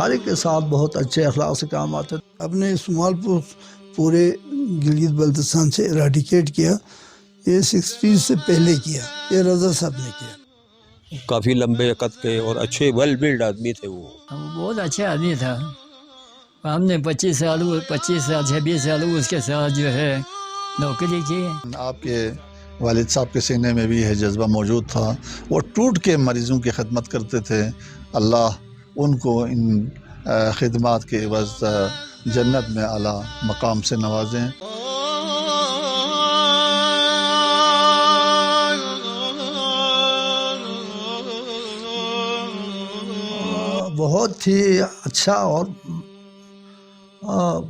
ہر ایک کے ساتھ بہت اچھے اخلاق سے کام آتے تھے. اپنے اسمال پورے گلگت بلتستان سے ایراڈیکیٹ کیا. یہ 60 سے پہلے کیا، یہ رضا صاحب نے کیا. کافی لمبے قد کے اور اچھے ویل بلڈ آدمی تھے وہ. بہت اچھا آدمی تھا. ہم نے 25 سال 26 سال اس کے ساتھ جو ہے نوکری کی. آپ کے والد صاحب کے سینے میں بھی یہ جذبہ موجود تھا. وہ ٹوٹ کے مریضوں کی خدمت کرتے تھے. اللہ ان کو ان خدمات کے عوض جنت میں اعلیٰ مقام سے نوازیں. بہت ہی اچھا اور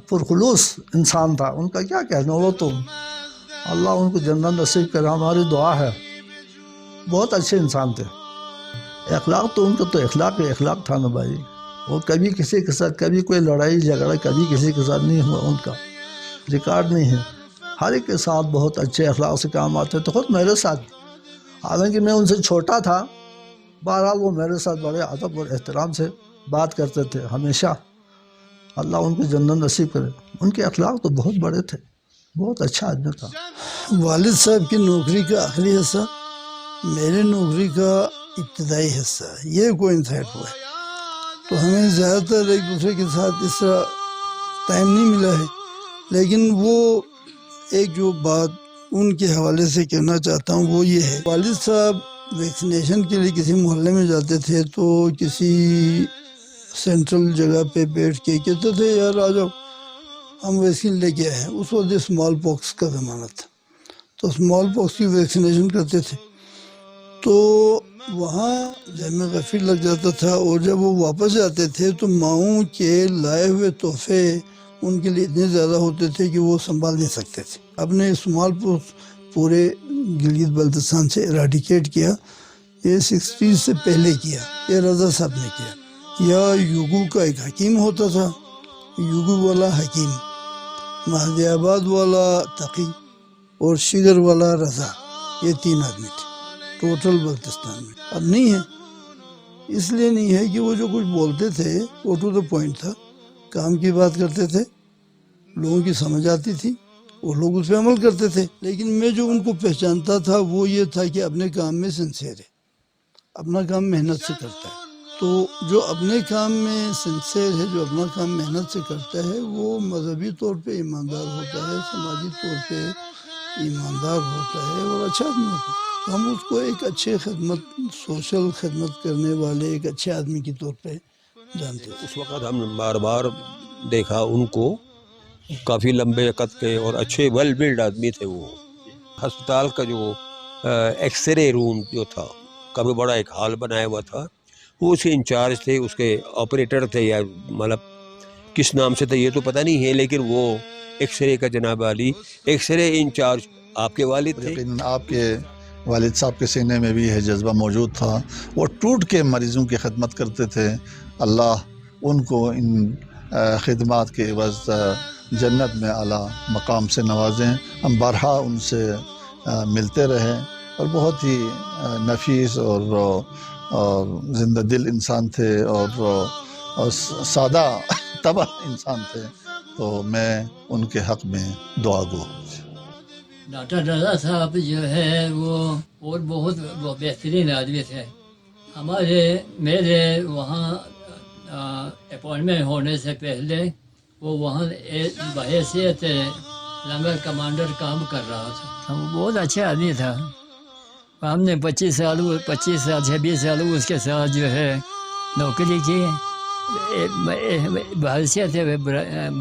پرخلوص انسان تھا. ان کا کیا کہنا، وہ تو اللہ ان کو جنت نصیب کرے، ہماری دعا ہے. بہت اچھے انسان تھے. اخلاق تو ان کا تو اخلاق تھا نا بھائی. وہ کبھی کسی کے ساتھ، کبھی کوئی لڑائی جھگڑا کبھی کسی کے ساتھ نہیں ہوا. ان کا ریکارڈ نہیں ہے. ہر ایک کے ساتھ بہت اچھے اخلاق سے کام آتے تھے. خود میرے ساتھ، حالانکہ میں ان سے چھوٹا تھا، بہرحال وہ میرے ساتھ بڑے ادب اور احترام سے بات کرتے تھے ہمیشہ. اللہ ان کو جنت نصیب کرے. ان کے اخلاق تو بہت بڑے تھے. بہت اچھا آدمی تھا. والد صاحب کی نوکری کا آخری حصہ، میرے نوکری کا ابتدائی حصہ، یہ کوئنسائڈ ہوا ہے. تو ہمیں زیادہ تر ایک دوسرے کے ساتھ اس طرح ٹائم نہیں ملا ہے. لیکن وہ ایک جو بات ان کے حوالے سے کہنا چاہتا ہوں وہ یہ ہے، والد صاحب ویکسینیشن کے لیے کسی محلے میں جاتے تھے تو کسی سینٹرل جگہ پہ بیٹھ کے کہتے تھے یار آ جاؤ ہم ویکسین لے کے آئے ہیں. اس وقت اسمال پاکس کا زمانہ تھا تو اسمال پاکس کی ویکسینیشن کرتے تھے. تو وہاں جامع غفیر لگ جاتا تھا، اور جب وہ واپس جاتے تھے تو ماؤں کے لائے ہوئے تحفے ان کے لیے اتنے زیادہ ہوتے تھے کہ وہ سنبھال نہیں سکتے تھے. اپنے اسمال پورے گلگت بلتستان سے ایراڈیکیٹ کیا. یہ 60 سے پہلے کیا، یہ رضا صاحب نے کیا. یا یوگو کا ایک حکیم ہوتا تھا، یوگو والا حکیم، مہدی آباد والا تقی اور شگر والا رضا، یہ 3 آدمی تھے ٹوٹل بلتستان میں. اب نہیں ہے، اس لیے نہیں ہے کہ وہ جو کچھ بولتے تھے وہ ٹو دا پوائنٹ تھا. کام کی بات کرتے تھے، لوگوں کی سمجھ آتی تھی، وہ لوگ اس پہ عمل کرتے تھے. لیکن میں جو ان کو پہچانتا تھا وہ یہ تھا کہ اپنے کام میں سنسیئر ہے، اپنا کام محنت سے کرتا ہے. تو جو اپنے کام میں سنسیئر ہے، جو اپنا کام محنت سے کرتا ہے، وہ مذہبی طور پہ ایماندار ہوتا ہے، سماجی طور پہ ایماندار ہوتا ہے اور اچھا آدمی ہوتا ہے. تو ہم اس کو ایک اچھے خدمت، سوشل خدمت کرنے والے ایک اچھے آدمی کے طور پہ جانتے ہیں. اس وقت ہم نے بار بار دیکھا ان کو. کافی لمبے قد کے اور اچھے ویل بلڈ آدمی تھے وہ. ہسپتال کا جو ایکس رے روم جو تھا، کافی بڑا ایک ہال بنایا ہوا تھا، وہ اس کے انچارج تھے، اس کے آپریٹر تھے، یا مطلب کس نام سے تھے یہ تو پتہ نہیں ہے، لیکن وہ ایکس رے کا جناب علی ایکس رے انچارج آپ کے والد تھے. یقیناً آپ کے والد صاحب کے سینے میں بھی یہ جذبہ موجود تھا. وہ ٹوٹ کے مریضوں کی خدمت کرتے تھے. اللہ ان کو ان خدمات کے عوض جنت میں اعلیٰ مقام سے نوازیں. ہم بارہا ان سے ملتے رہے، اور بہت ہی نفیس اور زندہ دل انسان تھے، اور سادہ طبع انسان تھے. تو میں ان کے حق میں دعا گو. ڈاکٹر رضا صاحب جو ہے وہ اور بہت بہترین آدمی تھے. میرے وہاں اپوائنٹمنٹ ہونے سے پہلے وہ وہاں بحیثیت لنگر کمانڈر کام کر رہا تھا. وہ بہت اچھا آدمی تھا. ہم نے 26 سال 26 سال اس کے ساتھ جو ہے نوکری کی. بحیثیت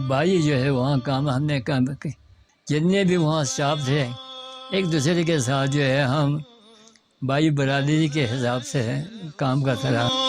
بھائی جو ہے وہاں کام ہم نے کام کی. جتنے بھی وہاں اسٹاف تھے ایک دوسرے کے ساتھ جو ہے ہم بھائی برادری کے حساب سے کام کرتا رہا.